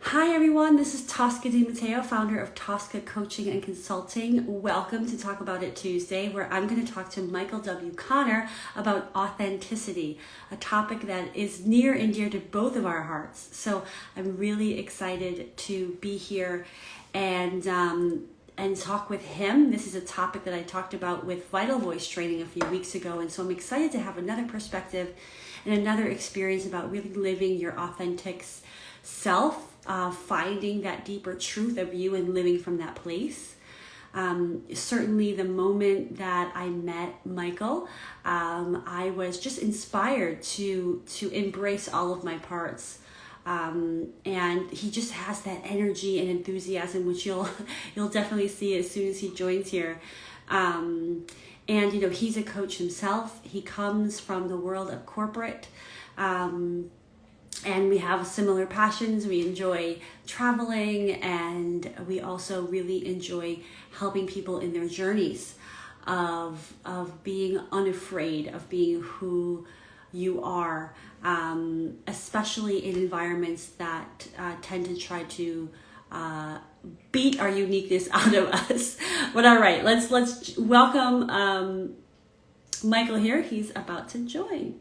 Hi everyone, this is Tosca Di Matteo, founder of Tosca Coaching and Consulting. Welcome to Talk About It Tuesday, where I'm going to talk to Michael W. Connor about authenticity, a topic that is near and dear to both of our hearts. So I'm really excited to be here and talk with him. This is a topic that I talked about with Vital Voice training a few weeks ago, and so I'm excited to have another perspective and another experience about really living your authentic self, finding that deeper truth of you and living from that place. Certainly the moment that I met Michael, I was just inspired to embrace all of my parts. And he just has that energy and enthusiasm, which you'll definitely see as soon as he joins here. And he's a coach himself. He comes from the world of corporate. And we have similar passions. We enjoy traveling, and we also really enjoy helping people in their journeys of being unafraid of being who you are, especially in environments that tend to try to beat our uniqueness out of us. But all right, let's welcome Michael here. He's about to join.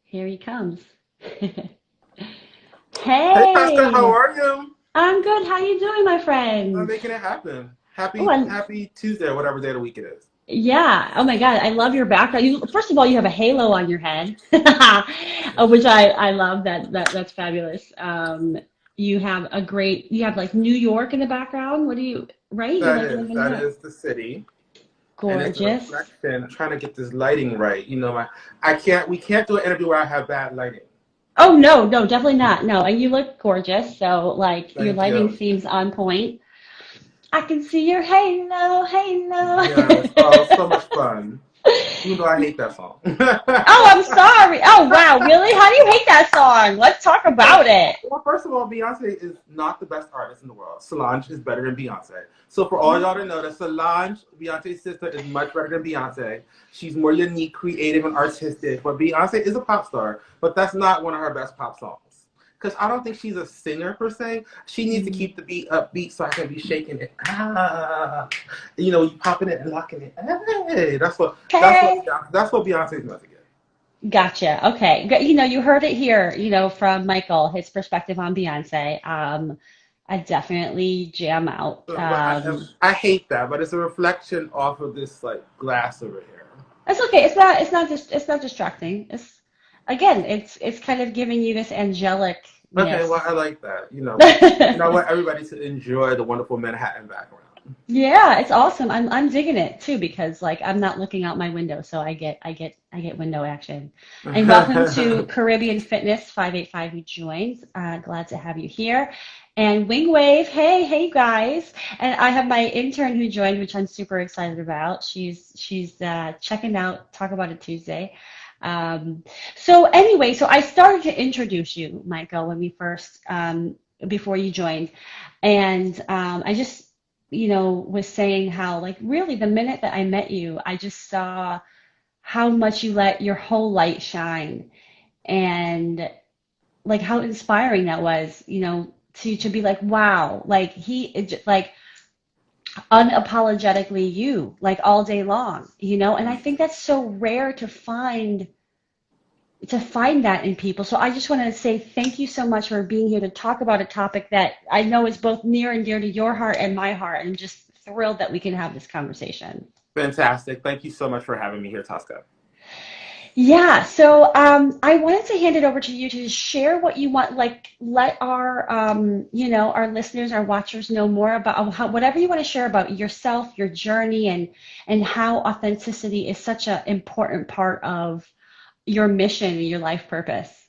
Here he comes. Hey Pastor, how Hey, are you? I'm good. How you doing, my I'm friend? making it happen. Oh, Happy Tuesday, or whatever day of the week it is. yeah. Oh my God, I love your background. First of all, you have a halo on your head, which I love. That's fabulous. You have like New York in the background. What do you, right? You That like live is, in New that York. is the city, and it's a Gorgeous. reflection. I'm trying to get this lighting right. We can't do an interview where I have bad lighting. Oh no, no, definitely not. No, and you look gorgeous. So like your Thank lighting you. seems on point. I can see your halo, Yes. halo. Oh, so much fun. Even though I hate that song. Oh, I'm sorry. Oh, wow. Really? How do you hate that song? Let's talk about it. Well, first of all, Beyonce is not the best artist in the world. Solange is better than Beyonce. So for all y'all to know that Solange, Beyonce's sister, is much better than Beyonce. She's more unique, creative, and artistic. But Beyonce is a pop star, but that's not one of her best pop songs. Because I don't think she's a singer per se. She needs to keep the beat upbeat so I can be shaking it. You popping it and locking it. Hey, Okay. that's what Beyonce's meant to get. Gotcha. Okay. You heard it here, from Michael, his perspective on Beyonce. I definitely jam out. But I hate that, but it's a reflection off of this like glass over here. It's okay. It's not distracting. It's kind of giving you this Okay, well angelicness. I like that. And I want everybody to enjoy the wonderful Manhattan background. Yeah, it's awesome. I'm digging it too because like I'm not looking out my window, so I get window action. And welcome to Caribbean Fitness 585 who joins. Glad to have you here. And Wing Wave, hey you guys. And I have my intern who joined, which I'm super excited about. She's checking out Talk About It Tuesday. So anyway, so I started to introduce you, Michael, when we first before you joined. And I just was saying how, like, really, the minute that I met you, I just saw how much you let your whole light shine and like how inspiring that was, to be like, wow, like like unapologetically you, like all day long, and I think that's so rare to find that in people. So I just want to say thank you so much for being here to talk about a topic that I know is both near and dear to your heart and my heart. I'm just thrilled that we can have this conversation. Fantastic. Thank you so much for having me here, Tosca. Yeah, so I wanted to hand it over to you to share what you want, like let our listeners, our watchers know more about whatever you want to share about yourself, your journey, and how authenticity is such an important part of your mission and your life purpose.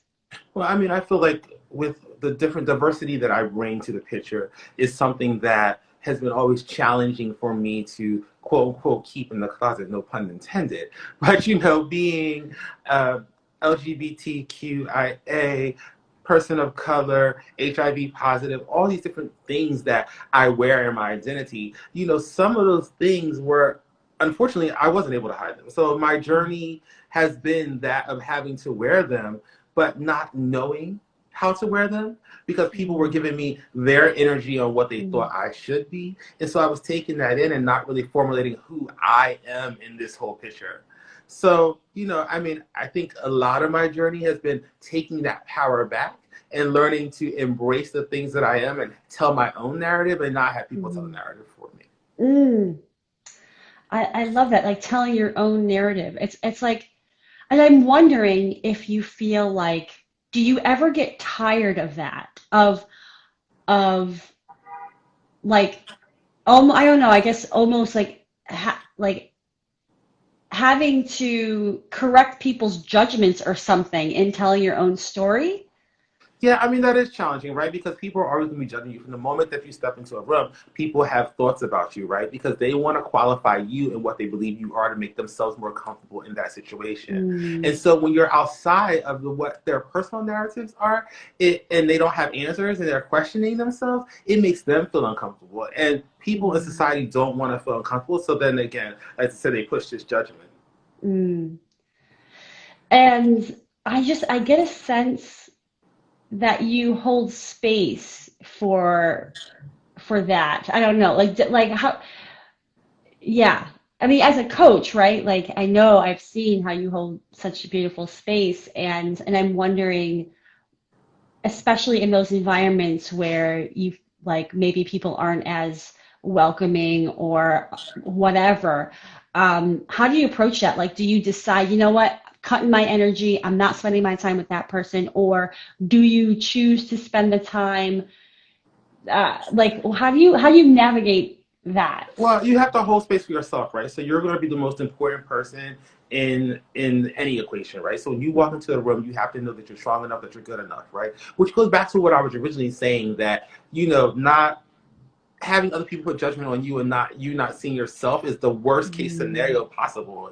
Well, I mean, I feel like with the different diversity that I bring to the picture is something that has been always challenging for me to quote unquote keep in the closet, no pun intended. But being uh, LGBTQIA, person of color, HIV positive, all these different things that I wear in my identity, some of those things were unfortunately, I wasn't able to hide them. So my journey has been that of having to wear them, but not knowing how to wear them because people were giving me their energy on what they thought I should be. And so I was taking that in and not really formulating who I am in this whole picture. So, I mean, I think a lot of my journey has been taking that power back and learning to embrace the things that I am and tell my own narrative and not have people tell the narrative for me. Mm. I love that, like telling your own narrative. It's like, and I'm wondering if you feel like, do you ever get tired of that? Of like, I don't know, I guess almost like like having to correct people's judgments or something in telling your own story? Yeah, I mean, that is challenging, right? Because people are always going to be judging you. From the moment that you step into a room, people have thoughts about you, right? Because they want to qualify you and what they believe you are to make themselves more comfortable in that situation. And Mm, so when you're outside of what their personal narratives are, and they don't have answers and they're questioning themselves, it makes them feel uncomfortable. And people in mm, society don't want to feel uncomfortable. So then again, as I said, they push this judgment. mm. And I get a sense that you hold space for that. I don't know, like how, yeah. I mean, as a coach, right? Like I know I've seen how you hold such a beautiful space, and I'm wondering, especially in those environments where you like maybe people aren't as welcoming or whatever, how do you approach that? Like, do you decide, you know what, cutting my energy, I'm not spending my time with that person, or do you choose to spend the time? Like, how do you navigate that? Well, you have to hold space for yourself, right? So you're going to be the most important person in any equation, right? So when you walk into the room, you have to know that you're strong enough, that you're good enough, right? Which goes back to what I was originally saying that not having other people put judgment on you and not seeing yourself is the worst case Mm, scenario possible.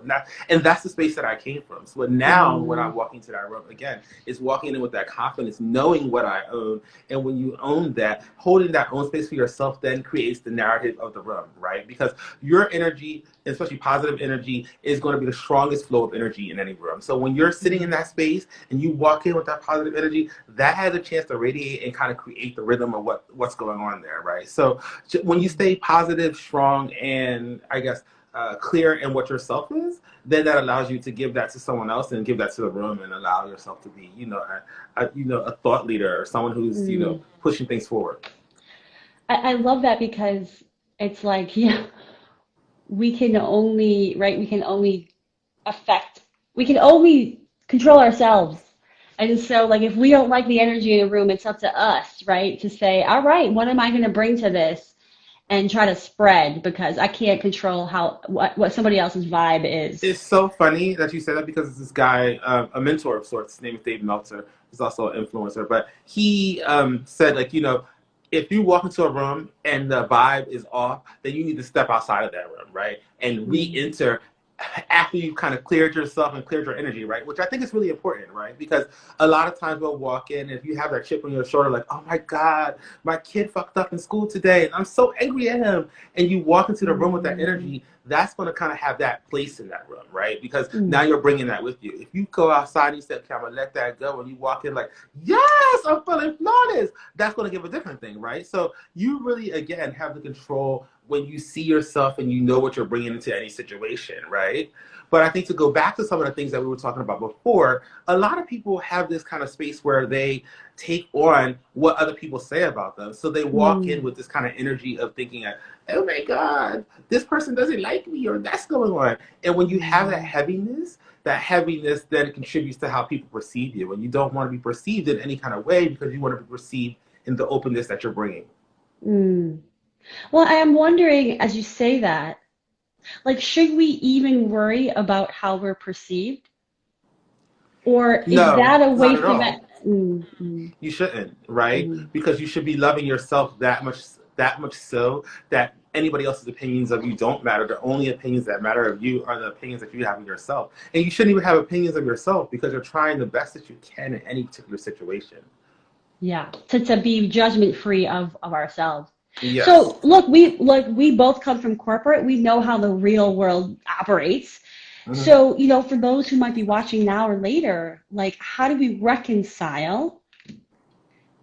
And that's the space that I came from. So now when mm, I'm walking to that room again, it's walking in with that confidence, knowing what I own. And when you own that, holding that own space for yourself then creates the narrative of the room, right? Because your energy, especially positive energy, is going to be the strongest flow of energy in any room. So when you're sitting in mm, that space and you walk in with that positive energy, that has a chance to radiate and kind of create the rhythm of what's going on there, right? So when you stay positive, strong, and I guess clear in what yourself is, then that allows you to give that to someone else and give that to the room and allow yourself to be, a thought leader or someone who's, mm. pushing things forward. I love that because it's like, yeah, we can only, right, affect, we can only control ourselves. And so, like, if we don't like the energy in a room, it's up to us, right, to say, all right, what am I going to bring to this and try to spread because I can't control what somebody else's vibe is. It's so funny that you said that because this guy, a mentor of sorts, his name is Dave Meltzer, he's also an influencer, but he said, like, if you walk into a room and the vibe is off, then you need to step outside of that room, right? And Mm, re-enter after you kind of cleared yourself and cleared your energy, right? Which I think is really important, right? Because a lot of times we'll walk in and if you have that chip on your shoulder, like, oh my God, my kid fucked up in school today and I'm so angry at him. And you walk into the room with that mm, energy, that's going to kind of have that place in that room, right? Because now mm, you're bringing that with you. If you go outside and you say, okay, I'm going to let that go, and you walk in like, yes, I'm feeling flawless, that's going to give a different thing, right? So you really, again, have the control when you see yourself and you know what you're bringing into any situation, right? But I think to go back to some of the things that we were talking about before, a lot of people have this kind of space where they take on what other people say about them. So they walk in mm, with this kind of energy of thinking, oh my God, this person doesn't like me or that's going on. And when you have mm, that heaviness then contributes to how people perceive you. And you don't want to be perceived in any kind of way because you want to be perceived in the openness that you're bringing. mm. Well, I am wondering, as you say that, like, should we even worry about how we're perceived? Or is No, that a not at waste of all. it? Mm, mm, You shouldn't, right? mm, Because you should be loving yourself that much so that anybody else's opinions of you don't matter. The only opinions that matter of you are the opinions that you have of yourself. And you shouldn't even have opinions of yourself because you're trying the best that you can in any particular situation. yeah, to be judgment free of ourselves. Yes. So look, we both come from corporate. We know how the real world operates. Hmm. So, for those who might be watching now or later, like how do we reconcile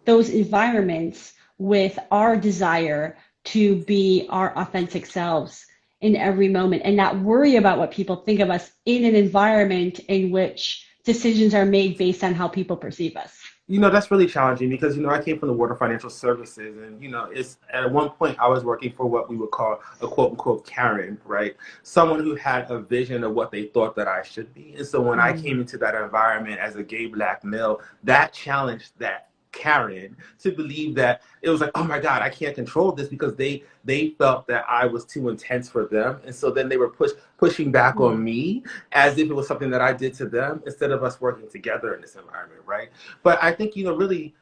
those environments with our desire to be our authentic selves in every moment and not worry about what people think of us in an environment in which decisions are made based on how people perceive us? That's really challenging because, I came from the world of financial services and, it's at one point I was working for what we would call a quote unquote Karen, right? Someone who had a vision of what they thought that I should be. And so when I came into that environment as a gay black male, that challenged that Karen to believe that it was like, oh my God, I can't control this because they felt that I was too intense for them. And so then they were pushing back on me as if it was something that I did to them instead of us working together in this environment, right? But I think, really,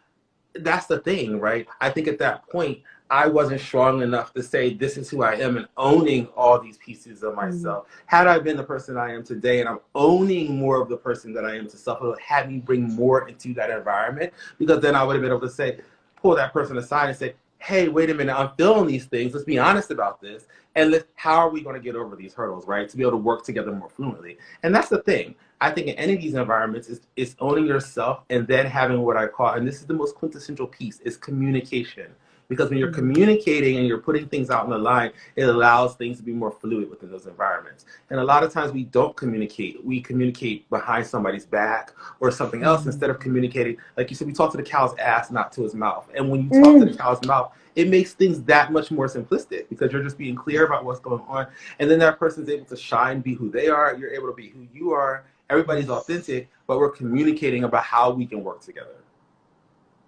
that's the thing, right? I think at that point, I wasn't strong enough to say, this is who I am and owning all these pieces of Mm, myself. Had I been the person I am today and I'm owning more of the person that I am to self, it would have me bring more into that environment because then I would have been able to say, pull that person aside and say, hey, wait a minute, I'm feeling these things. Let's be honest about this. And how are we going to get over these hurdles, right? To be able to work together more fluently. And that's the thing. I think in any of these environments is owning yourself and then having what I call, and this is the most quintessential piece, is communication. Because when you're mm, communicating and you're putting things out on the line, it allows things to be more fluid within those environments. And a lot of times we don't communicate. We communicate behind somebody's back or something else instead of mm, communicating. Like you said, we talk to the cow's ass, not to his mouth. And when you talk to the mm. cow's mouth, it makes things that much more simplistic because you're just being clear about what's going on. And then that person's able to shine, be who they are. You're able to be who you are. Everybody's Yes. authentic, but we're communicating about how we can work together.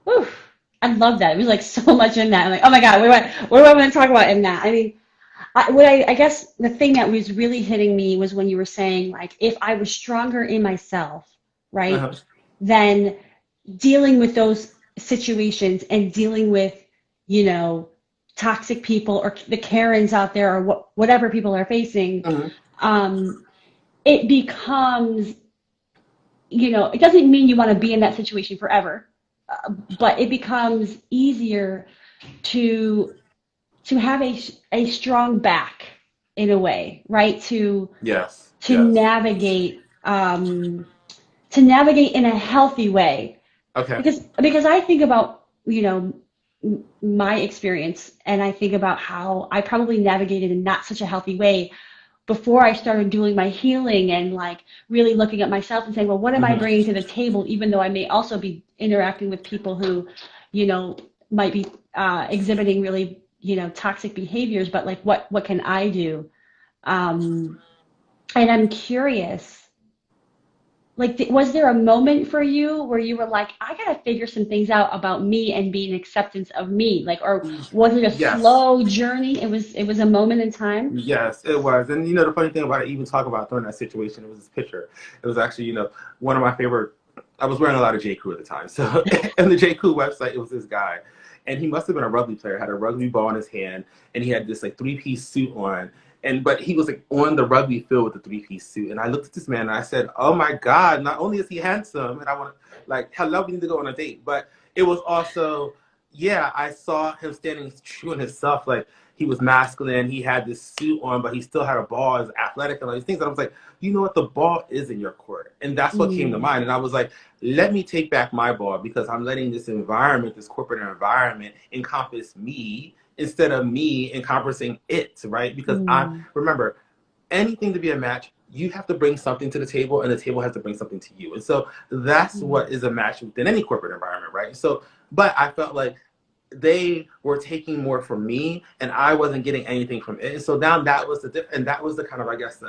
Whew. I love that. It was like so much in that. I'm like, oh my God, what do I want to talk about in that? I mean, I guess the thing that was really hitting me was when you were saying, like, if I was stronger in myself, right, Uh-huh. then dealing with those situations and dealing with, you know, toxic people or the Karens out there or whatever people are facing, Mm-hmm. um, it becomes, it doesn't mean you want to be in that situation forever, but it becomes easier to have a strong back in a way, right? Yes. To Yes. navigate in a healthy way. Okay. Because I think about, my experience and I think about how I probably navigated in not such a healthy way before I started doing my healing and like really looking at myself and saying, well, what am I Mm-hmm. bringing to the table, even though I may also be interacting with people who, you know, might be exhibiting really, toxic behaviors, but like what can I do? Um, and I'm curious, like, was there a moment for you where you were like, I gotta figure some things out about me and be an acceptance of me? Like, or was it a Yes. slow journey? It was a moment in time. Yes, it was. And the funny thing about it, even talk about during that situation, it was this picture. It was actually, one of my favorite. I was wearing a lot of J. Crew at the time. So, in the J. Crew website, it was this guy. And he must have been a rugby player, had a rugby ball in his hand, and he had this like three-piece suit on. But he was like on the rugby field with the three-piece suit. And I looked at this man and I said, oh my God, not only is he handsome, and I want to, like, hello, we need to go on a date. But it was also, yeah, I saw him standing true in himself. Like, he was masculine. He had this suit on, but he still had a ball. He was athletic and all these things. And I was like, you know what? The ball is in your court. And that's what came to Mm, mind. And I was like, let me take back my ball because I'm letting this environment, this corporate environment, encompass me instead of me encompassing it, right? Because mm, remember, anything to be a match, you have to bring something to the table and the table has to bring something to you. And so that's mm, what is a match within any corporate environment, right? So, but I felt like they were taking more from me and I wasn't getting anything from it. And so now that was and that was the kind of, I guess,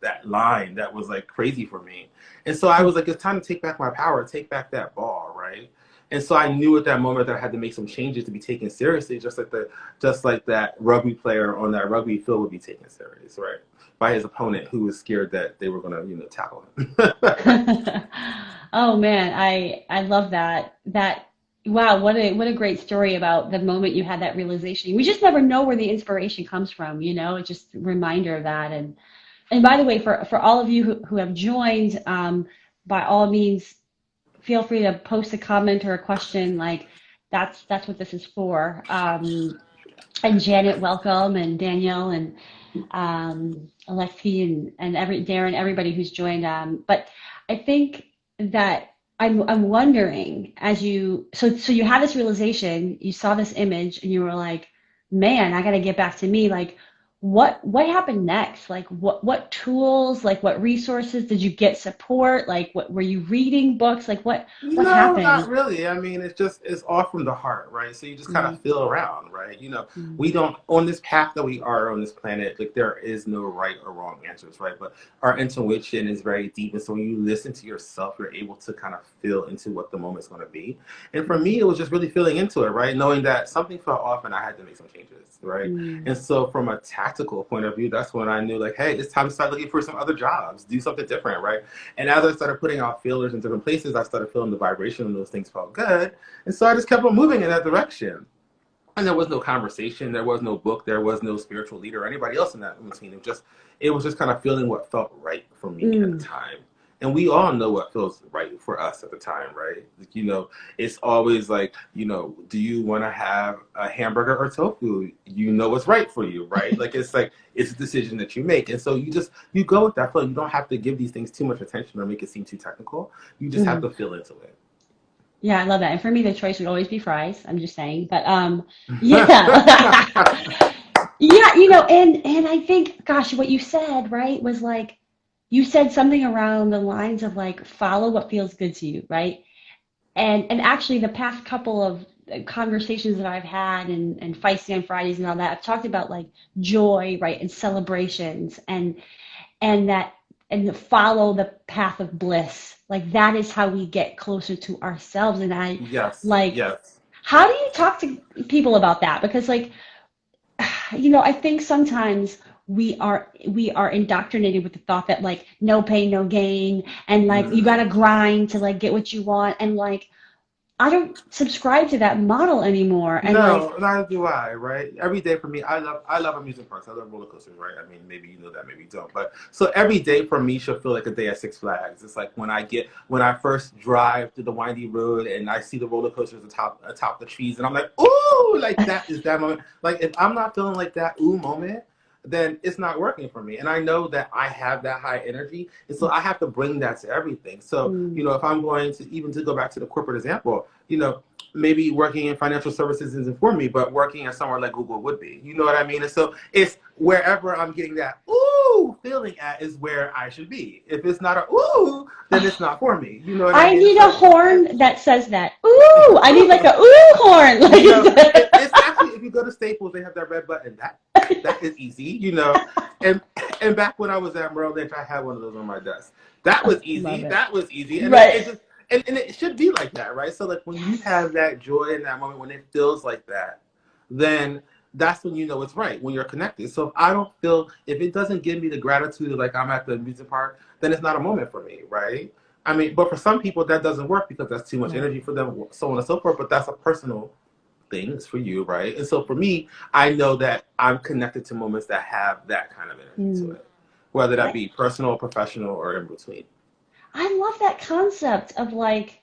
that line that was like crazy for me. And so I was like, it's time to take back my power, take back that ball, right? And so I knew at that moment that I had to make some changes to be taken seriously, just like that rugby player on that rugby field would be taken serious, right? By his opponent who was scared that they were gonna, tackle him. Oh man, I love that. Wow, what a great story about the moment you had that realization. We just never know where the inspiration comes from, It's just a reminder of that. And by the way, for all of you who have joined, by all means, feel free to post a comment or a question. Like that's what this is for. And Janet, welcome, and Danielle, and Alexi, and Darren, everybody who's joined. But I think that I'm wondering, as so you had this realization, you saw this image, and you were like, man, I got to get back to me. Like, what happened next? Like, what tools, like what resources did you get support? Like, what were you reading books? Like, what No, not happened? really. I mean, it's all from the heart, right? So you just kind of Mm, feel around, right? mm, We don't on this path that we are on this planet, like there is no right or wrong answers, right? But our intuition is very deep, and so when you listen to yourself, you're able to kind of feel into what the moment's going to be. And for me, mm, it was just really feeling into it, right? Knowing that something felt off and I had to make some changes, right? mm, And so from a tactical point of view, that's when I knew, like, hey, it's time to start looking for some other jobs, do something different, right? And as I started putting out feelers in different places, I started feeling the vibration and those things felt good. And so I just kept on moving in that direction. And there was no conversation, there was no book, there was no spiritual leader or anybody else in that routine. It was just kind of feeling what felt right for me at the mm. time. And we all know what feels right for us at the time, right? Like, it's always like, do you want to have a hamburger or tofu? You know what's right for you, right? Like it's a decision that you make. And so you go with that flow. You don't have to give these things too much attention or make it seem too technical. You just have Mhm. to feel into Yeah, I love that. And for me, the choice would always be fries. I'm just saying. But yeah. it. Yeah, and I think, gosh, what you said, right, was like you said something around the lines of like follow what feels good to you, right? And actually the past couple of conversations that I've had and Feisty on Fridays and all that, I've talked about like joy, right, and celebrations and that and follow the path of bliss. Like that is how we get closer to ourselves. And I Yes, like, yes. how do you talk to people about that? Because like, I think sometimes we are indoctrinated with the thought that like no pain, no gain, and like you gotta Mm. grind to like get what you want. And like I don't subscribe to that model anymore. And like, No, neither do I, right? Every day for me, I love amusement parks. I love roller coasters, right? I mean, maybe you know that, maybe you don't. But so every day for me should feel like a day at Six Flags. It's like when I first drive through the windy road and I see the roller coasters atop the trees, and I'm like, ooh, like that is that moment. Like if I'm not feeling like that ooh moment, then it's not working for me. And I know that I have that high energy, and so I have to bring that to everything. So mm, if I'm going to even to go back to the corporate example, maybe working in financial services isn't for me, but working at somewhere like Google would be. You know what I mean? And so it's wherever I'm getting that ooh feeling at is where I should be. If it's not a ooh, then it's not for me. You know what I I mean? need a So horn that says that. Ooh, I need like a ooh horn. it's actually if you go to Staples, they have that red button. That is easy. And and back when I was at Merrill Lynch, I had one of those on my desk. That was Love easy. it. That was easy. And it Right. just and it should be like that, right? So like when you have Yes. that joy in that moment, when it feels like that, then that's when you know it's right, when you're connected. So if it doesn't give me the gratitude of like I'm at the amusement park, then it's not a moment for me, right? I mean, but for some people that doesn't work because that's too much Right. energy for them, so on and so forth. But that's a personal thing. It's for you, right? And so for me, I know that I'm connected to moments that have that kind of energy to Mm. it, whether that I, be personal, professional, or in between. I love that concept of like,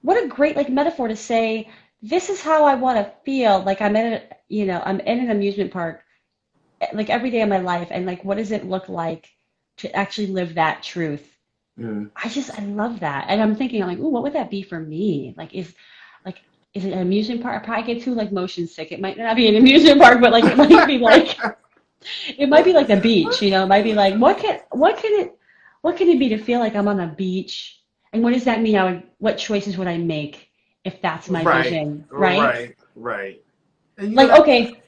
what a great like metaphor to say, this is how I want to feel. Like I'm in an amusement park like every day of my life, and like, what does it look like to actually live that truth? Mm. I love that. And I'm thinking, I'm like, ooh, what would that be for me? Like, is it an amusement park? I probably get too like motion sick. It might not be an amusement park, but like it might be like the beach, It might be like, what can it be to feel like I'm on a beach? And what does that mean? What choices would I make if that's my Right, vision, right? right, right. And Like, that okay,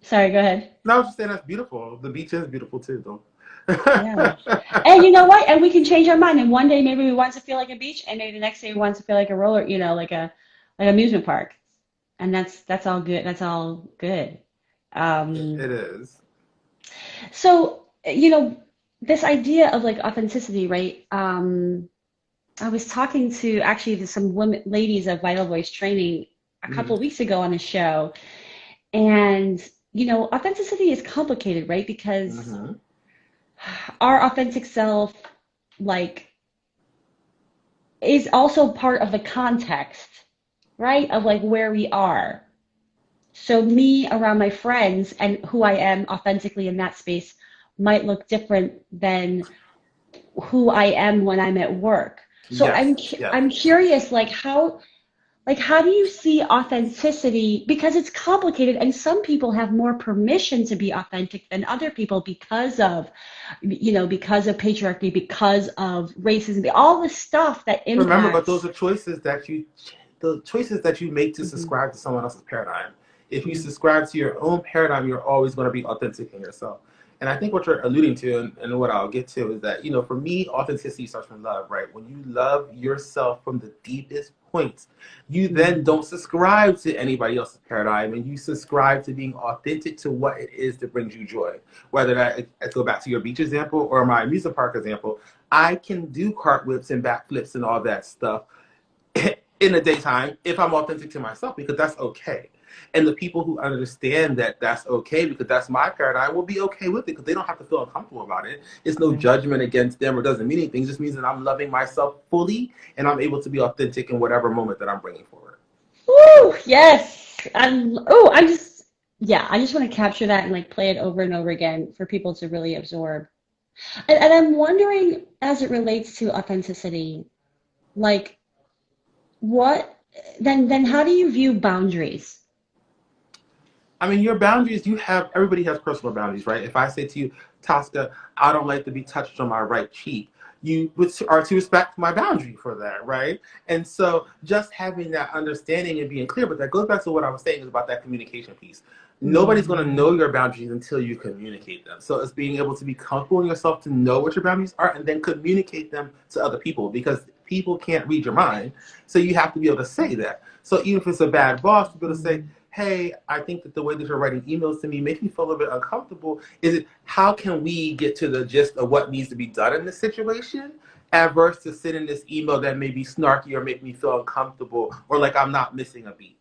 sorry, go ahead. no, I was just saying that's beautiful. The beach is beautiful too, though. Yeah. And you know what? And we can change our mind. And one day maybe we want to feel like a beach, and maybe the next day we want to feel like a roller, like an amusement park. And that's all good. That's all good. Um, It is. so, this idea of like authenticity, right? I was talking to actually to some women, ladies of Vital Voice training a couple Mm-hmm. of weeks ago on the show, and authenticity is complicated, right? Because Mm-hmm. our authentic self, like, is also part of the context, right? Of like where we are. So me around my friends and who I am authentically in that space might look different than who I am when I'm at work. So Yes, yes. I'm curious, like how do you see authenticity? Because it's complicated, and some people have more permission to be authentic than other people because of, because of patriarchy, because of racism, all the stuff that Remember, but those impacts. are the choices that you make to Mhm, subscribe to someone else's paradigm. If you mhm, subscribe to your own paradigm, you're always going to be authentic in yourself. And I think what you're alluding to, and what I'll get to, is that, for me, authenticity starts from love, right? When you love yourself from the deepest points, you then mhm. don't subscribe to anybody else's paradigm, and you subscribe to being authentic to what it is that brings you joy. Whether that, let's go back to your beach example or my amusement park example, I can do cartwheels and backflips and all that stuff in the daytime if I'm authentic to myself, because that's okay. And the people who understand that that's okay because that's my paradigm will be okay with it, because they don't have to feel uncomfortable about it. It's no Right. judgment against them or doesn't mean anything. It just means that I'm loving myself fully and I'm able to be authentic in whatever moment that I'm bringing forward. Woo! Yes. Yeah, I just want to capture that and like play it over and over again for people to really absorb. And I'm wondering, as it relates to authenticity, like what then how do you view boundaries? I mean, your boundaries, everybody has personal boundaries, right? If I say to you, Tosca, I don't like to be touched on my right cheek, you are to respect my boundary for that, right? And so just having that understanding and being clear, but that goes back to what I was saying is about that communication piece. Nobody's going to Mm, know your boundaries until you communicate them. So it's being able to be comfortable in yourself to know what your boundaries are and then communicate them to other people, because people can't read your mind. So you have to be able to say that. So even if it's a bad boss, to be able to say, mm, hey, I think that the way that you're writing emails to me makes me feel a little bit uncomfortable. Is it, how can we get to the gist of what needs to be done in this situation? Adverse to send in this email that may be snarky or make me feel uncomfortable or like I'm not missing a beat.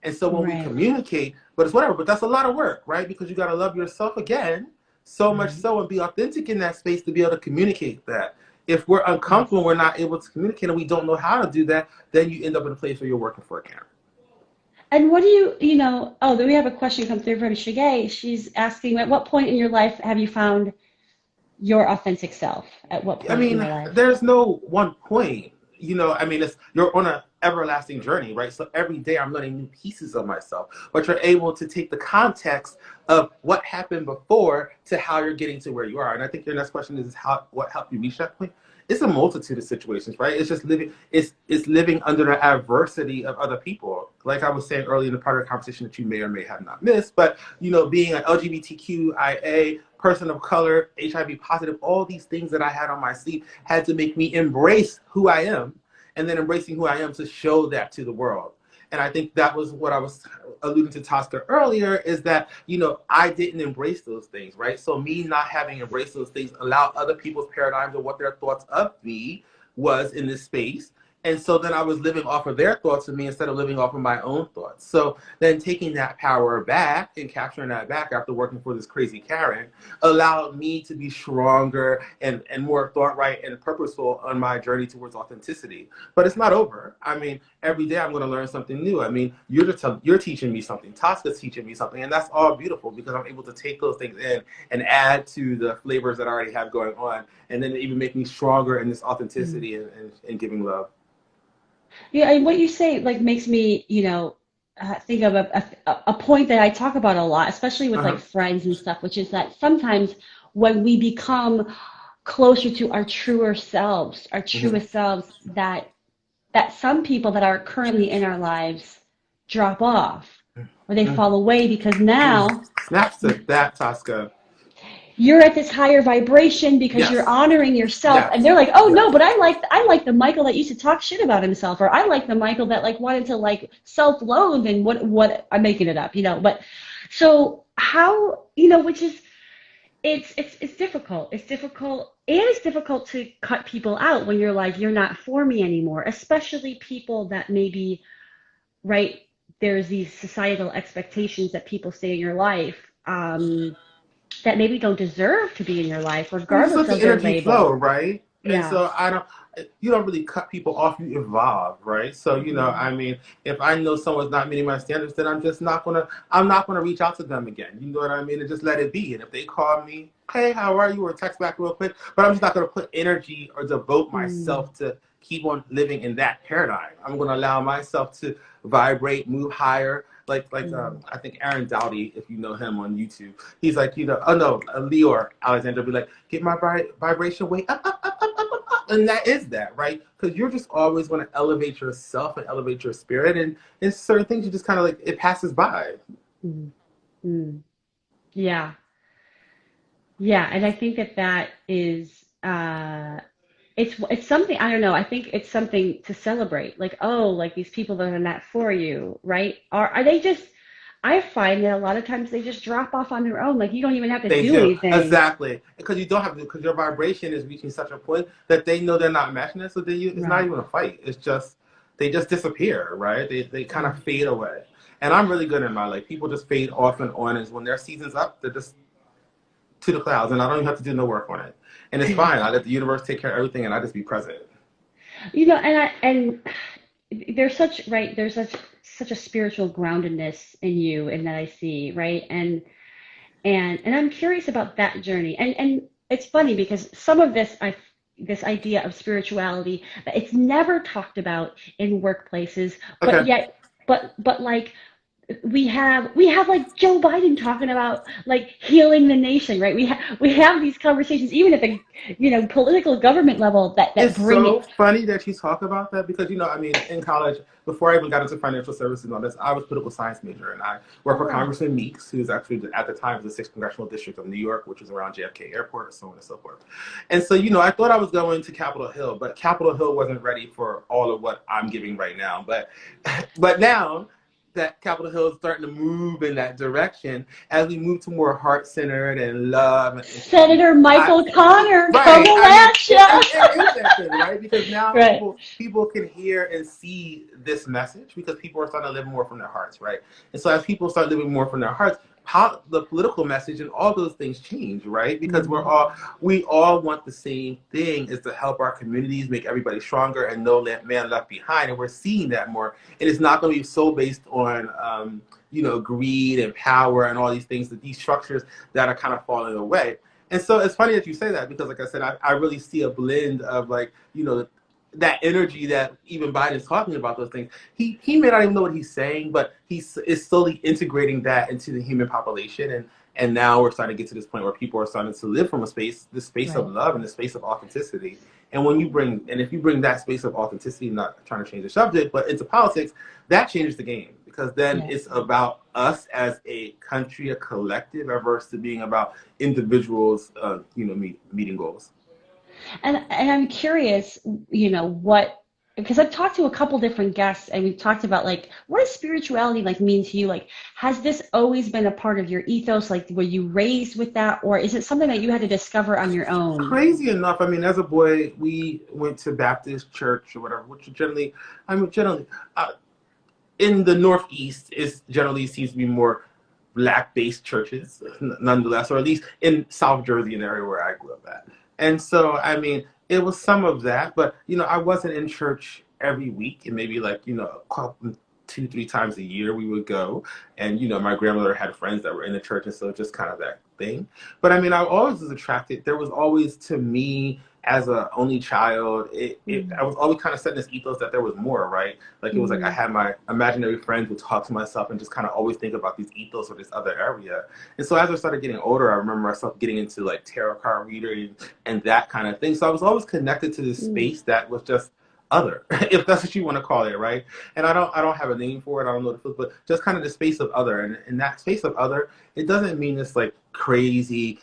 And so when we right, communicate, but it's whatever, but that's a lot of work, right? Because you got to love yourself again, so much right. so, and be authentic in that space to be able to communicate that. If we're Yes. uncomfortable, we're not able to communicate, and we don't know how to do that, then you end up in a place where you're working for a camera. And what do oh, then we have a question come through from Shige. She's asking, at what point in your life have you found your authentic self? At what I point in mean, your life? there's no one point. I mean, you're on an everlasting journey, right? So every day I'm learning new pieces of myself, but you're able to take the context of what happened before to how you're getting to where you are. And I think your next question is what helped you reach that point? It's a multitude of situations, right? It's just living. It's living under the adversity of other people. Like I was saying earlier in the part of the conversation that you may or may have not missed, but being an LGBTQIA person of color, HIV positive, all these things that I had on my sleeve had to make me embrace who I am, and then embracing who I am to show that to the world. And I think that was what I was alluding to Tosca earlier, is that, I didn't embrace those things, right? So me not having embraced those things allowed other people's paradigms of what their thoughts of me was in this space. And so then I was living off of their thoughts of me instead of living off of my own thoughts. So then taking that power back and capturing that back after working for this crazy Karen allowed me to be stronger and more thought right and purposeful on my journey towards authenticity. But it's not over. I mean, every day I'm going to learn something new. I mean, you're teaching me something. Tosca's teaching me something. And that's all beautiful because I'm able to take those things in and add to the flavors that I already have going on. And then even make me stronger in this Mm. authenticity and giving love. Yeah, and what you say like makes me, think of a point that I talk about a lot, especially with like Uh-huh. friends and stuff, which is that sometimes when we become closer to our Mm-hmm. truest selves, that some people that are currently in our lives drop off or they fall away because now Snaps to that, Tosca. you're at this higher vibration because you're Yes. honoring yourself, and Yes. they're like, oh Yes. no, but I like the Michael that used to talk shit about himself, or I like the Michael that like wanted to like self-loathe and what I'm making it up, but so how, which is it's difficult, and it's difficult to cut people out when you're like, you're not for me anymore, especially people that maybe, right, there's these societal expectations that people say in your life, that maybe don't deserve to be in your life, Well, you just regardless let of the their energy flow, label. right? And Yeah. so you don't really cut people off, you evolve, right? So, Mm, I mean, if I know someone's not meeting my standards, then I'm not gonna reach out to them again. You know what I mean? And just let it be. And if they call me, hey, how are you? Or text back real quick, but I'm just not gonna put energy or devote mm, myself to keep on living in that paradigm. I'm gonna allow myself to vibrate, move higher. mm. I think Aaron Doughty, if you know him on YouTube, he's like, oh no, Leor Alexander be like, get my vibration way up, up, up, up, up, up, up. And that is that, right? Because you're just always going to elevate yourself and elevate your spirit. And in certain things, you just kind of like, it passes by. Mm, mm. Yeah. Yeah. And I think that that is, it's something, I don't know. I think it's something to celebrate. Like, oh, like these people that are not for you, right? Are they just, I find that a lot of times they just drop off on their own. Like you don't even have to They do do. anything. Exactly. Because you don't have to, because your vibration is reaching such a point that they know they're not matching it. So then it's not Right. even a fight. It's just, they just disappear, right? They kind of Yeah. fade away. And I'm really good in my life. People just fade off and on. Is when their season's up, they're just to the clouds, and I don't even have to do no work on it. And it's fine. I let the universe take care of everything, and I just be present. And there's such, right, there's such a spiritual groundedness in you and that I see, right? And I'm curious about that journey. And it's funny because some of this idea of spirituality, it's never talked about in workplaces, but Okay. yet but like we have like Joe Biden talking about like healing the nation, right? We have these conversations even at the political government level that It's bring so it. funny that you talk about that because, I mean, in college, before I even got into financial services and all this, I was a political science major and I worked for Oh, Congressman Meeks, who's actually at the time the 6th Congressional District of New York, which is around JFK Airport, so on and so forth. And so, I thought I was going to Capitol Hill, but Capitol Hill wasn't ready for all of what I'm giving right now. But now that Capitol Hill is starting to move in that direction, as we move to more heart-centered and love and empathy, Senator I, Michael Connor right. coming I mean, at ya. it is that thing, right? Because now Right. people can hear and see this message because people are starting to live more from their hearts, right? And so as people start living more from their hearts, how the political message and all those things change, right? Because Mm, we all want the same thing is to help our communities, make everybody stronger, and no man left behind. And we're seeing that more. And it's not going to be so based on greed and power and all these things, that these structures that are kind of falling away. And so it's funny that you say that because, like I said, I really see a blend of that energy that even Biden's talking about those things. He may not even know what he's saying, but he is slowly integrating that into the human population. And now we're starting to get to this point where people are starting to live from this space of right. love and the space of authenticity. And if you bring that space of authenticity, not trying to change the subject, but into politics, that changes the game because then Yes. it's about us as a country, a collective, versus being about individuals, meeting goals. And I'm curious, what, because I've talked to a couple different guests and we've talked about like what does spirituality like mean to you? Like, has this always been a part of your ethos? Like, were you raised with that, or is it something that you had to discover on your own? Crazy enough, I mean, as a boy, we went to Baptist church or whatever, which generally, uh, in the Northeast, is generally seems to be more black-based churches, nonetheless, or at least in South Jersey, an area where I grew up at. And so, I mean, it was some of that, but I wasn't in church every week, and maybe like a couple, 2, 3 times a year we would go. And my grandmother had friends that were in the church, and so just kind of that thing. But I mean, I always was attracted. There was always, to me, as a only child, Mm, I was always kind of setting this ethos that there was more, right? Like it was like I mm, had my imaginary friends would talk to myself and just kind of always think about these ethos or this other area. And so as I started getting older, I remember myself getting into like tarot card reading and that kind of thing. So I was always connected to this mm, space that was just other, if that's what you want to call it, right? And I don't have a name for it. I don't know what it is, but just kind of the space of other. And in that space of other, it doesn't mean it's like crazy,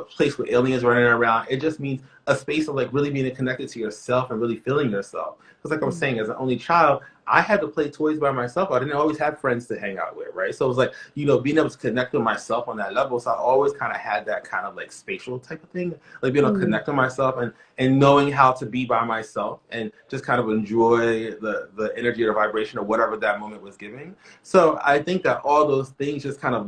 place with aliens running around. It just means a space of like really being connected to yourself and really feeling yourself. Because like I was mm, saying, as an only child, I had to play toys by myself. I didn't always have friends to hang out with, right? So it was like, being able to connect with myself on that level. So I always kind of had that kind of like spatial type of thing, like being able to mm. connect with myself and knowing how to be by myself and just kind of enjoy the energy or the vibration or whatever that moment was giving. So I think that all those things just kind of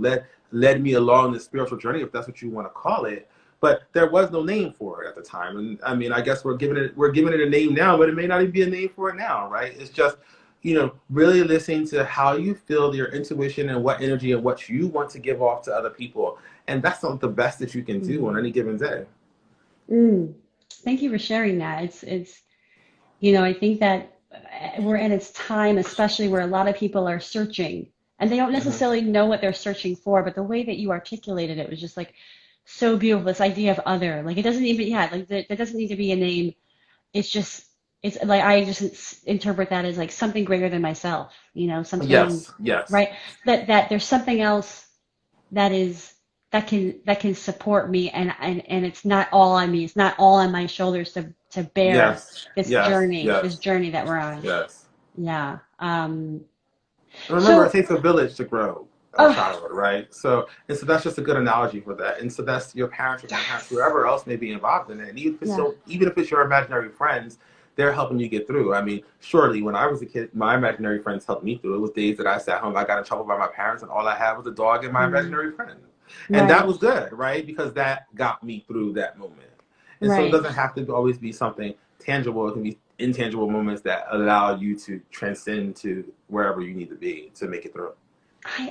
led me along this spiritual journey, if that's what you want to call it. but there was no name for it at the time. And I mean, I guess we're giving it a name now, but it may not even be a name for it now, right? It's just, really listening to how you feel, your intuition, and what energy and what you want to give off to other people. And that's not the best that you can do on Mm. any given day. Mm. Thank you for sharing that. It's I think that we're in its time, especially where a lot of people are searching and they don't Hmm. necessarily know what they're searching for, but the way that you articulated it was just like so beautiful. This idea of other, like it doesn't even, yeah, like that doesn't need to be a name. It's just, it's like I just interpret that as like something greater than myself, something, Yes, yes, right? That there's something else that is that can support me, and it's not all on me. It's not all on my shoulders to bear yes, this yes, journey, this yes, journey that we're on. yes. Yeah. And remember, it So, takes a village to grow a oh, child, right? So that's just a good analogy for that. And so that's your parents, your grandparents, yes. whoever else may be involved in it. And Yeah. even if it's your imaginary friends, they're helping you get through. I mean, surely when I was a kid, my imaginary friends helped me through. It was days that I sat home, I got in trouble by my parents, and all I had was a dog and my Mm. imaginary friend. And that Right. was good, right? Because that got me through that moment. And so it Right. doesn't have to always be something tangible. It can be intangible moments that allow you to transcend to wherever you need to be to make it through.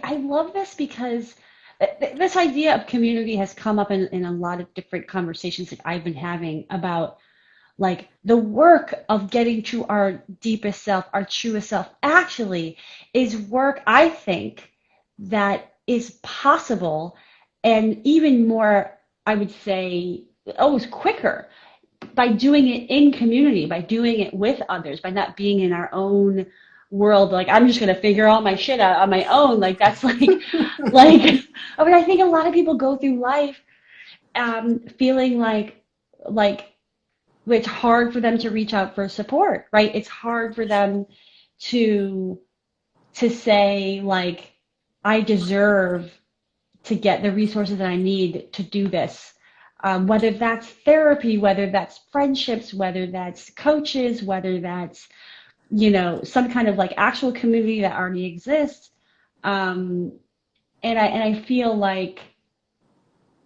I love this because this idea of community has come up in a lot of different conversations that I've been having about like the work of getting to our deepest self, our truest self, actually is work, I think, that is possible and even more, I would say, almost quicker by doing it in community, by doing it with others, by not being in our own world. Like, I'm just going to figure all my shit out on my own. Like, that's like, I mean, I think a lot of people go through life feeling like, it's hard for them to reach out for support, right? It's hard for them to say like I deserve to get the resources that I need to do this. Whether that's therapy, whether that's friendships, whether that's coaches, whether that's some kind of like actual community that already exists. Um, and I feel like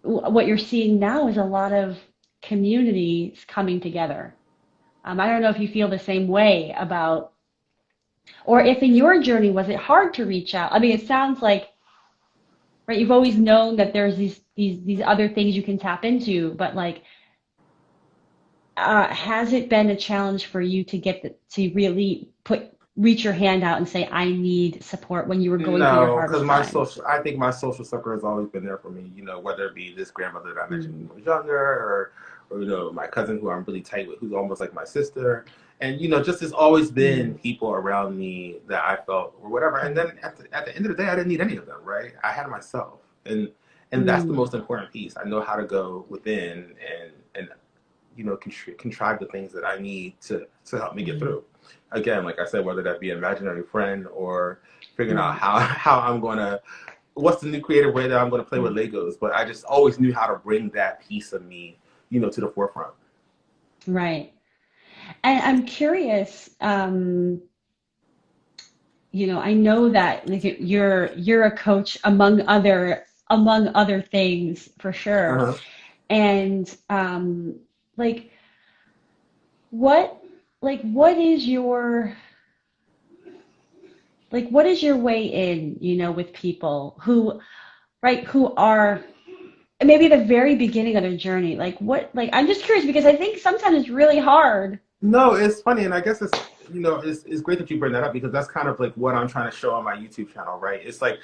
what you're seeing now is a lot of communities coming together. I don't know if you feel the same way about, or if in your journey, was it hard to reach out? I mean, it sounds like, right, you've always known that there's these other things you can tap into, but like, has it been a challenge for you to to really reach your hand out and say, I need support when you were going through your No, because hardest times? I think my social circle has always been there for me. Whether it be this grandmother that I mentioned Mm, when I was younger, or my cousin who I'm really tight with, who's almost like my sister, and just has always been mm, people around me that I felt or whatever. And right. then at the end of the day, I didn't need any of them, right? I had myself, and that's the Mm, most important piece. I know how to go within and contrive the things that I need to help me get mm, through. Again, like I said, whether that be an imaginary friend or figuring out right. how I'm gonna what's the new creative way that I'm gonna play with Mm, Legos. But I just always knew how to bring that piece of me, to the forefront. right. And I'm curious, I know that like you're a coach among other things for sure. Uh-huh. And like what what is your what is your way in, with people who, right, who are maybe the very beginning of their journey? Like what, like I'm just curious because I think sometimes it's really hard. No, it's funny, and I guess it's great that you bring that up because that's kind of like what I'm trying to show on my YouTube channel, right? It's like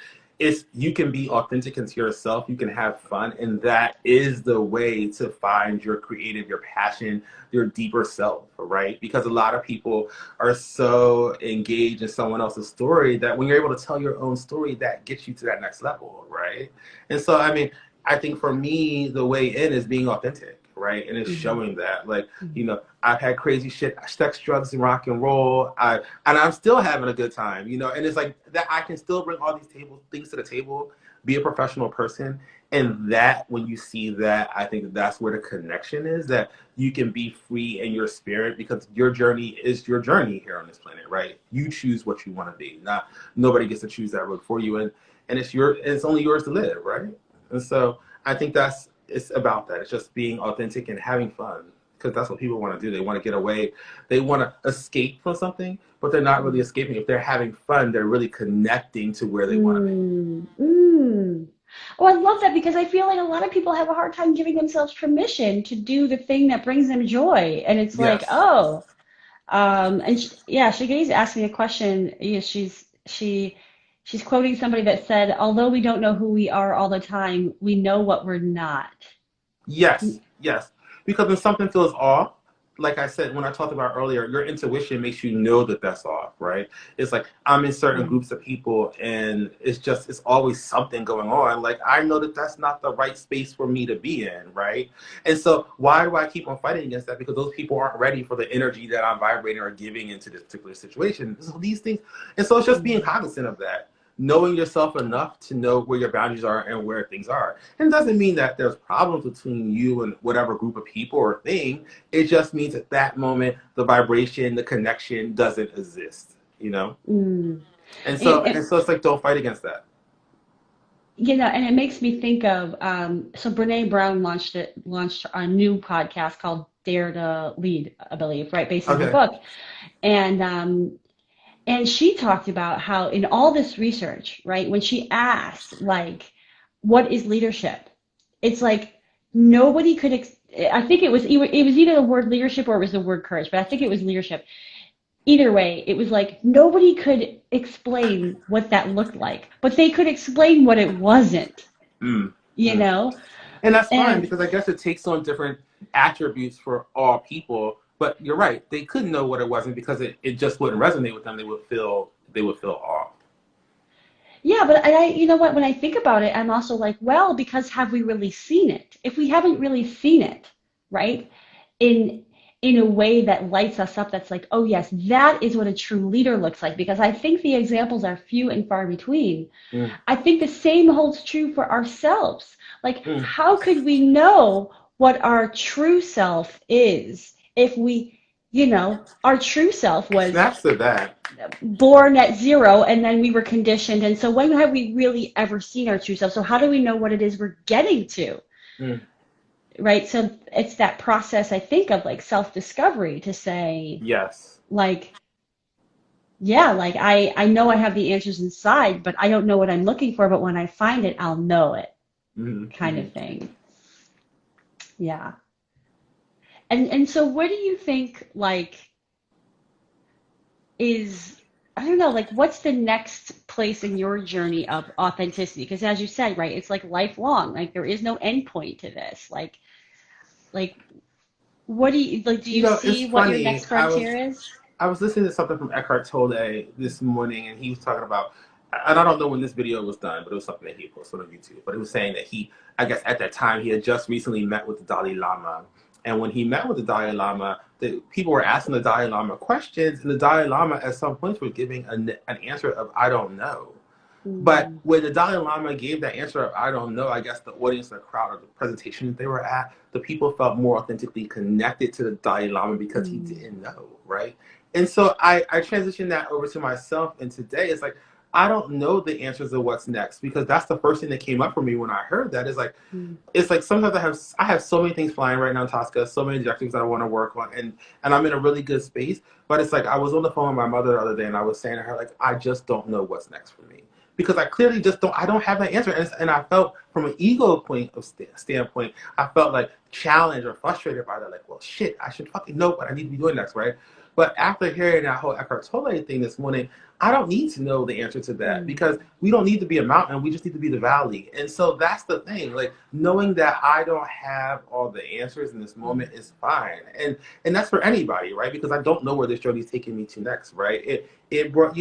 you can be authentic into yourself, you can have fun, and that is the way to find your creative, your passion, your deeper self, right? Because a lot of people are so engaged in someone else's story that when you're able to tell your own story, that gets you to that next level, right? And so, I mean, I think for me, the way in is being authentic, right? And it's Hmm. showing that, like, Hmm. I've had crazy shit, sex, drugs, and rock and roll. And I'm still having a good time, and it's like that I can still bring all these things to the table, be a professional person, and that when you see that, I think that's where the connection is. That you can be free in your spirit because your journey is your journey here on this planet, right? You choose what you want to be. Not nobody gets to choose that road for you, and it's only yours to live, right? And so I think it's about that. It's just being authentic and having fun, because that's what people want to do. They want to get away. They want to escape from something, but they're not really escaping. If they're having fun, they're really connecting to where they want to be. Mm. Oh, I love that because I feel like a lot of people have a hard time giving themselves permission to do the thing that brings them joy. And it's like, Yes. oh, and sh yeah, Shige's asked me a question. Yeah, she's quoting somebody that said, although we don't know who we are all the time, we know what we're not. Yes, yes. Because when something feels off, like I said, when I talked about earlier, your intuition makes you know that that's off, right? It's like I'm in certain Yeah. groups of people and it's always something going on. Like I know that that's not the right space for me to be in, right? And so why do I keep on fighting against that? Because those people aren't ready for the energy that I'm vibrating or giving into this particular situation. So these things, and so it's just being Mm. cognizant of that, knowing yourself enough to know where your boundaries are and where things are. And it doesn't mean that there's problems between you and whatever group of people or thing. It just means at that moment, the vibration, the connection doesn't exist, you know? Mm. And so, And, and so it's like, don't fight against that. and it makes me think of so Brene Brown launched a new podcast called Dare to Lead, I believe, right, based on her Okay. book. And and she talked about how in all this research, right, when she asked like, what is leadership? It's like nobody could I think it was either the word leadership or it was the word courage, but I think it was leadership. Either way, it was like nobody could explain what that looked like, but they could explain what it wasn't, Mm, you mm. know? And that's fine And because I guess it takes on different attributes for all people. But you're right; they couldn't know what it wasn't because it just wouldn't resonate with them. They would feel off. yeah, but you know what, when I think about it, I'm also like, well, because have we really seen it? If we haven't really seen it, right? In in a way that lights us up, that's like, oh yes, that is what a true leader looks like, because I think the examples are few and far between. Mm, I think the same holds true for ourselves. Like, mm. how could we know what our true self is if our true self was Snaps to that. born at zero and then we were conditioned. And so when have we really ever seen our true self? So how do we know what it is we're getting to? Mm. Right? So it's that process, I think, of like self-discovery to say, Yes. like, yeah, like I know I have the answers inside, but I don't know what I'm looking for, but when I find it, I'll know it, Hmm. kind Hmm. of thing. Yeah. And so what do you think like is I don't know, like what's the next place in your journey of authenticity? Because as you said, right, it's like lifelong. Like there is no end point to this. Like what do you like? Do You you know, it's see what your funny. next frontier is? I was listening to something from Eckhart Tolle this morning, and he was talking about, and I don't know when this video was done, but it was something that he posted on YouTube. But he was saying that I guess at that time, he had just recently met with the Dalai Lama, and when he met with the Dalai Lama, the people were asking the Dalai Lama questions, and the Dalai Lama at some points was giving an answer of "I don't know." But Mm, when the Dalai Lama gave that answer of "I don't know," I guess the audience, the crowd, or the presentation that they were at, the people felt more authentically connected to the Dalai Lama because he mm, didn't know, right? And so I transitioned that over to myself, and today it's like I don't know the answers of what's next because that's the first thing that came up for me when I heard that. Is like mm, it's like sometimes I have so many things flying right now, Tosca, so many objectives I want to work on, and I'm in a really good space. But it's like I was on the phone with my mother the other day, and I was saying to her like I just don't know what's next for me because I clearly just don't. I don't have that answer, and I felt from an ego point of standpoint, I felt like challenged or frustrated by that. Like, well, shit, I should fucking know what I need to be doing next, right? But after hearing that whole Eckhart Tolle thing this morning, I don't need to know the answer to that mm, because we don't need to be a mountain. We just need to be the valley. And so that's the thing. Like knowing that I don't have all the answers in this mm, moment is fine. And that's for anybody, right? Because I don't know where this journey is taking me to next, right? It brought,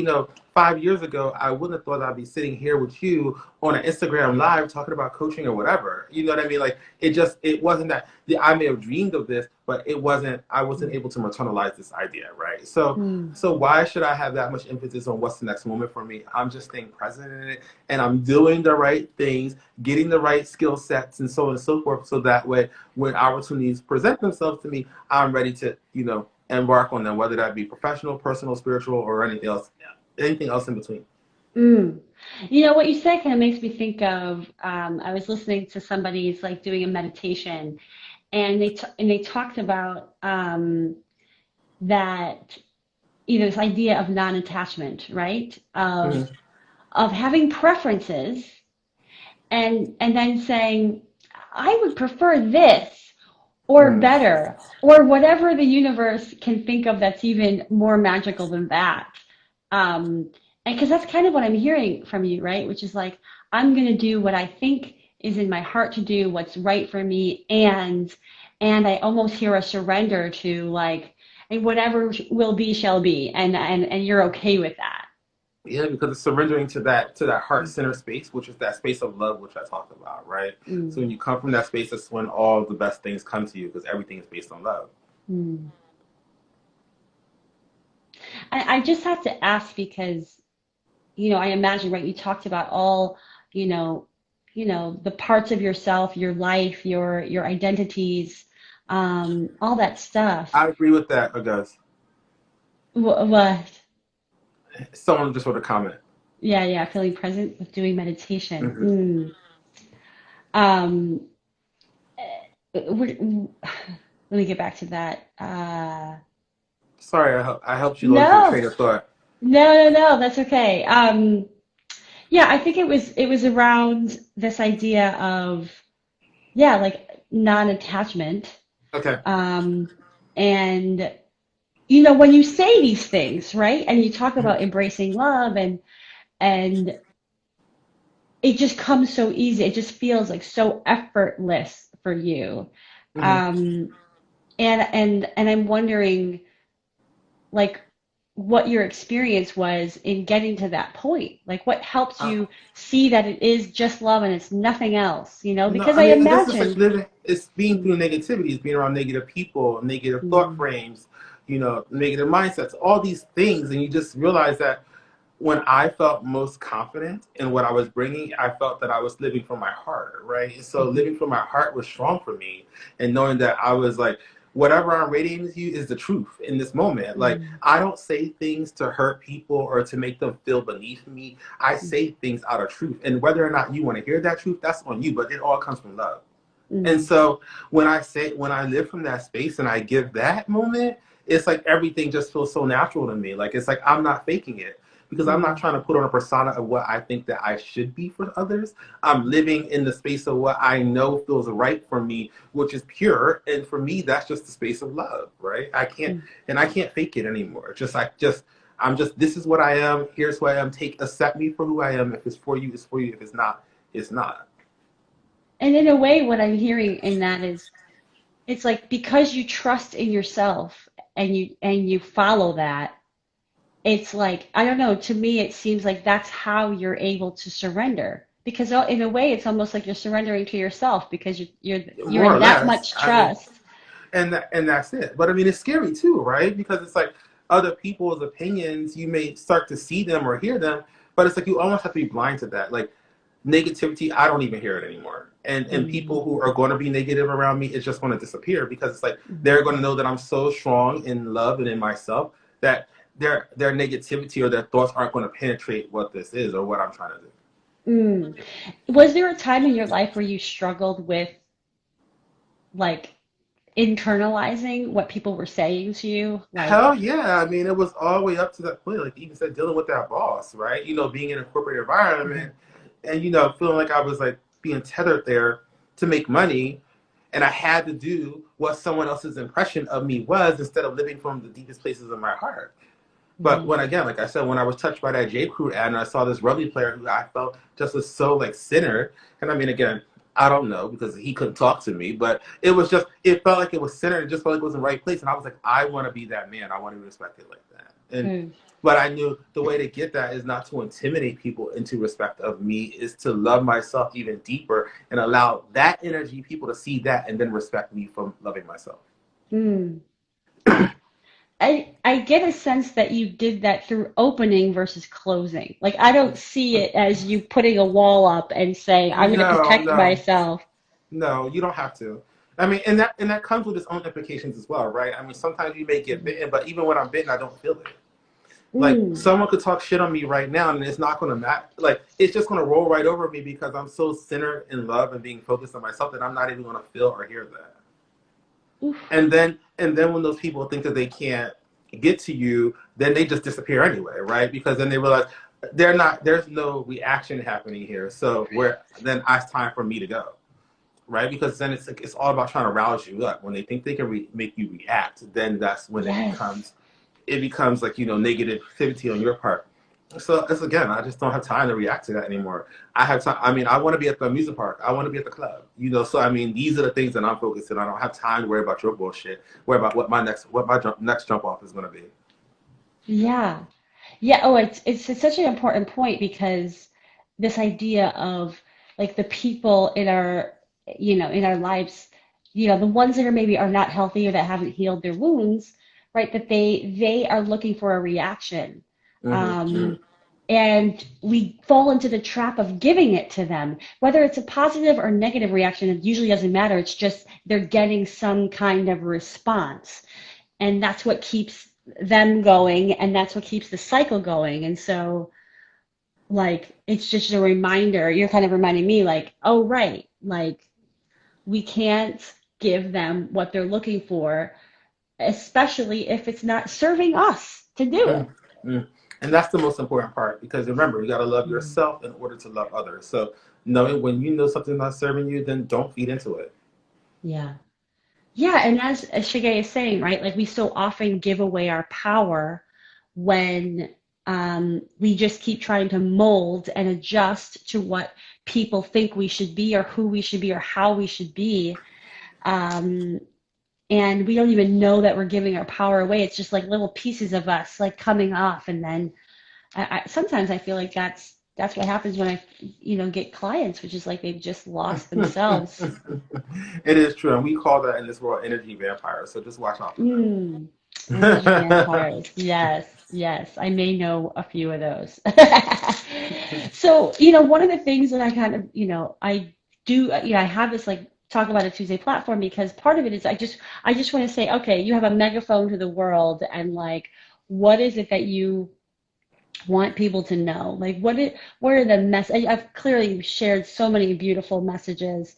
5 years ago, I wouldn't have thought I'd be sitting here with you on an Instagram live talking about coaching or whatever. You know what I mean? Like it wasn't that I may have dreamed of this, but I wasn't mm, able to maternalize this idea, right? So mm, so why should I have that much emphasis on what's the next moment for me? I'm just staying present in it and I'm doing the right things, getting the right skill sets and so on and so forth. So that way when opportunities present themselves to me, I'm ready to, embark on them, whether that be professional, personal, spiritual, or anything else in between. Mm. You know, what you said kind of makes me think of, I was listening to somebody's like doing a meditation, and they talked about that, you know, this idea of non-attachment, right? Mm-hmm. Of having preferences and then saying, I would prefer this or Mm-hmm. better or whatever the universe can think of that's even more magical than that. And because that's kind of what I'm hearing from you, right? Which is like, I'm going to do what I think is in my heart to do, what's right for me, and I almost hear a surrender to like, and whatever will be shall be, and you're okay with that. Yeah, because it's surrendering to that heart center space, which is that space of love, which I talked about, right? So Mm, when you come from that space, that's when all the best things come to you because everything is based on love. mm. I just have to ask because, you know, I imagine, right, you talked about all, you know, the parts of yourself, your life, your identities, all that stuff. I agree with that, August. What? Someone just wrote a comment. Yeah, yeah, feeling present with doing meditation. Hmm. Um, let me get back to that. Sorry, I helped you lose your No, train of thought. no, that's okay. Yeah, I think it was around this idea of, yeah, like non-attachment. Okay. Um, and you know, when you say these things, right? And you talk about embracing love and it just comes so easy. It just feels like so effortless for you. Hmm. Um, and I'm wondering like what your experience was in getting to that point. Like what helps Uh, you see that it is just love and it's nothing else, you know? no, Because I I mean, this is like imagine. living. It's being through Mm, negativity. It's being around negative people, negative thought mm, frames, negative mindsets, all these things, and you just realize that when I felt most confident in what I was bringing, I felt that I was living from my heart, right? And so mhm, living from my heart was strong for me, and knowing that I was like, whatever I'm radiating to you is the truth in this moment. Like, mm, I don't say things to hurt people or to make them feel beneath me. I mm, say things out of truth, and whether or not you want to hear that truth, that's on you. But it all comes from love. And mm, so when I live from that space and I give that moment, it's like everything just feels so natural to me. Like it's like I'm not faking it because I'm not mm, trying to put on a persona of what I think that I should be for others. I'm living in the space of what I know feels right for me, which is pure. And for me, that's just the space of love, right? mm. I can't fake it anymore. I'm just, this is what I am. Here's who I am. Accept me for who I am. If it's for you, it's for you. If it's not, it's not. And in a way, what I'm hearing in that is it's like because you trust in yourself and you follow that, it's like, I don't know, to me it seems like that's how you're able to surrender. Because in a way, it's almost like you're surrendering to yourself because you're More in or that less. much I mean, trust. and that's it. But I mean, it's scary too, right? Because it's like other people's opinions, you may start to see them or hear them, but it's like you almost have to be blind to that. Like negativity, I don't even hear it anymore. And Mm, people who are going to be negative around me, it's just going to disappear because it's like they're mm, going to know that I'm so strong in love and in myself that their negativity or their thoughts aren't going to penetrate what this is or what I'm trying to do. mm. Was there a time in your life where you struggled with like internalizing what people were saying to you? Like, Hell yeah. I mean, it was all the way up to that point. Like, even said, dealing with that boss, right? Being in a corporate mhm, environment and, feeling like I was like being tethered there to make money. And I had to do what someone else's impression of me was instead of living from the deepest places of my heart. But when mm, again, like I said, when I was touched by that J. Crew ad and I saw this rugby player who I felt just was so like centered, and I mean, again, I don't know because he couldn't talk to me, but it felt like it was centered. It just felt like it was in the right place, and I was like, I want to be that man. I want to be respected like that. mm, But I knew the way to get that is not to intimidate people into respect of me, is to love myself even deeper and allow that energy people to see that and then respect me from loving myself. mm. I get a sense that you did that through opening versus closing. Like I don't see it as you putting a wall up and saying, I'm going to No, protect no. myself. No, you don't have to. I mean, and that comes with its own implications as well, right? I mean, sometimes you may get Mhm, bitten, but even when I'm bitten, I don't feel it. Like Mm, someone could talk shit on me right now, and it's not going to matter. Like it's just going to roll right over me because I'm so centered in love and being focused on myself that I'm not even going to feel or hear that. oof. And then when those people think that they can't get to you, then they just disappear anyway, right? Because then they realize they're not. There's no reaction happening here. So where then it's time for me to go, right? Because then it's all about trying to rouse you up. When they think they can make you react, then that's when Yes. it becomes like negativity on your part. So it's again, I just don't have time to react to that anymore. I have time. I mean, I want to be at the amusement park. I want to be at the club. So I mean, these are the things that I'm focused on. I don't have time to worry about your bullshit. Worry about what my next jump off is going to be. Yeah. Yeah. Oh, it's such an important point because this idea of like the people in our, in our lives, the ones that are maybe are not healthy or that haven't healed their wounds, right? That they are looking for a reaction. Mm-hmm. Um, and we fall into the trap of giving it to them. Whether it's a positive or negative reaction, it usually doesn't matter. It's just they're getting some kind of response. And that's what keeps them going, and that's what keeps the cycle going. And so, like, it's just a reminder. You're kind of reminding me, like, oh, right, like, we can't give them what they're looking for, especially if it's not serving us to do it. Mm-hmm. And that's the most important part because remember, you got to love Mm. yourself in order to love others. So knowing when you know something's not serving you, then don't feed into it. Yeah. Yeah, and as Shige is saying, right, like we so often give away our power when we just keep trying to mold and adjust to what people think we should be or who we should be or how we should be. Um, and we don't even know that we're giving our power away. It's just like little pieces of us like coming off. And then sometimes I feel like that's what happens when I, get clients, which is like they've just lost themselves. It is true, and we call that in this world energy vampires. So just watch out for Mm, energy them. vampires. Yes, yes. I may know a few of those. So, one of the things that I kind of, I do, I have this like talk about a Tuesday platform because part of it is I just want to say, okay, you have a megaphone to the world and like, what is it that you want people to know? Like, what are the I've clearly shared so many beautiful messages.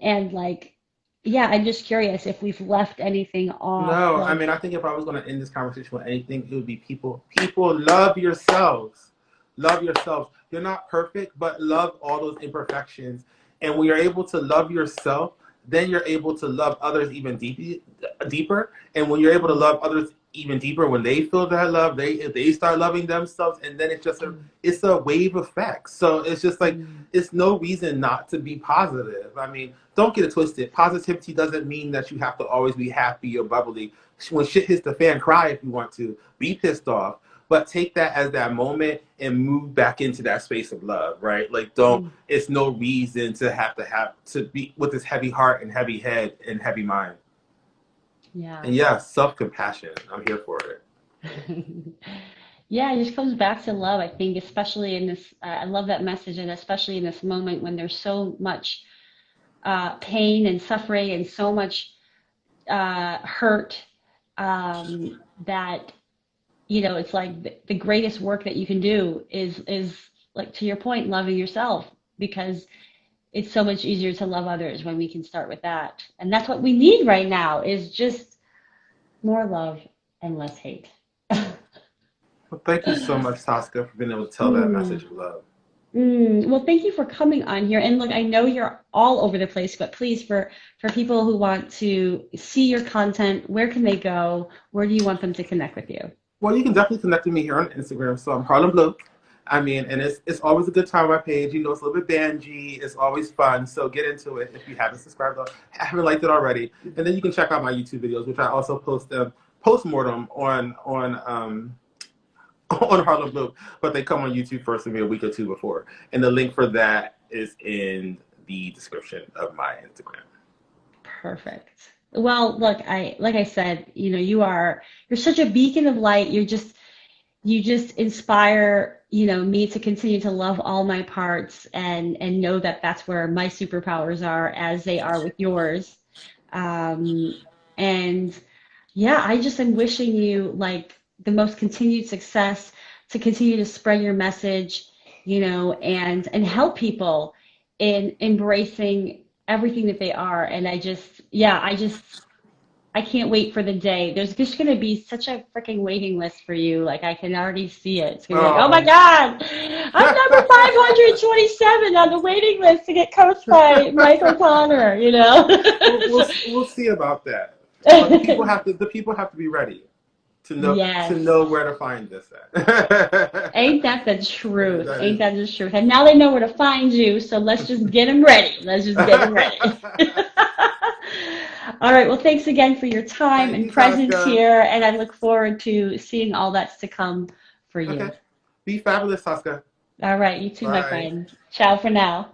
And like, yeah, I'm just curious if we've left anything off. No, I Like, mean, I think if I was going to end this conversation with anything, it would be people. People, love yourselves. Love yourselves. You're not perfect, but love all those imperfections. And when you're able to love yourself, then you're able to love others even deeper. And when you're able to love others even deeper, when they feel that love, they start loving themselves, and then mm, it's a wave effect. So it's just like mm, it's no reason not to be positive. I mean, don't get it twisted. Positivity doesn't mean that you have to always be happy or bubbly. When shit hits the fan, cry if you want to. Be pissed off. But take that as that moment and move back into that space of love, right? Like, don't, mm, it's no reason to be with this heavy heart and heavy head and heavy mind. yeah. And yeah, self compassion. I'm here for it. Yeah, it just comes back to love, I think, especially in this. I love that message, and especially in this moment when there's so much pain and suffering and so much hurt that it's like the greatest work that you can do is like to your point, loving yourself because it's so much easier to love others when we can start with that. And that's what we need right now is just more love and less hate. Well, thank you so much, Tosca, for being able to tell that message Mm, of love. well, thank you for coming on here. And look, I know you're all over the place, but please, for people who want to see your content, where can they go? Where do you want them to connect with you? Well, you can definitely connect with me here on Instagram. So I'm Harlem Blue. I mean, and it's always a good time on my page. It's a little bit bangy. It's always fun. So get into it if you haven't subscribed or haven't liked it already. And then you can check out my YouTube videos, which I also post them post mortem on on Harlem Blue, but they come on YouTube first, maybe a week or two before. And the link for that is in the description of my Instagram. Perfect. Well, look, like I said, you're such a beacon of light. You just inspire, me to continue to love all my parts and know that that's where my superpowers are as they are with yours. Um, and yeah, I just am wishing you like the most continued success, to continue to spread your message, you know, and help people in embracing everything that they are. And I can't wait for the day. There's just going to be such a freaking waiting list for you. Like, I can already see it. It's going to be like, oh my Oh. God, I'm number 527 on the waiting list to get coached by Michael Connor, you know? We'll see about that. But the people have to be ready to Yes. know where to find this at. Ain't that the truth? That Ain't is. that the truth? And now they know where to find you, so let's just get them ready. Let's just get them ready. All right. Well, thanks again for your time Thank and you, presence Tosca. here, and I look forward to seeing all that's to come for Okay. you. Be fabulous, Tosca. All right. You too, my Bye. friend. Ciao for now.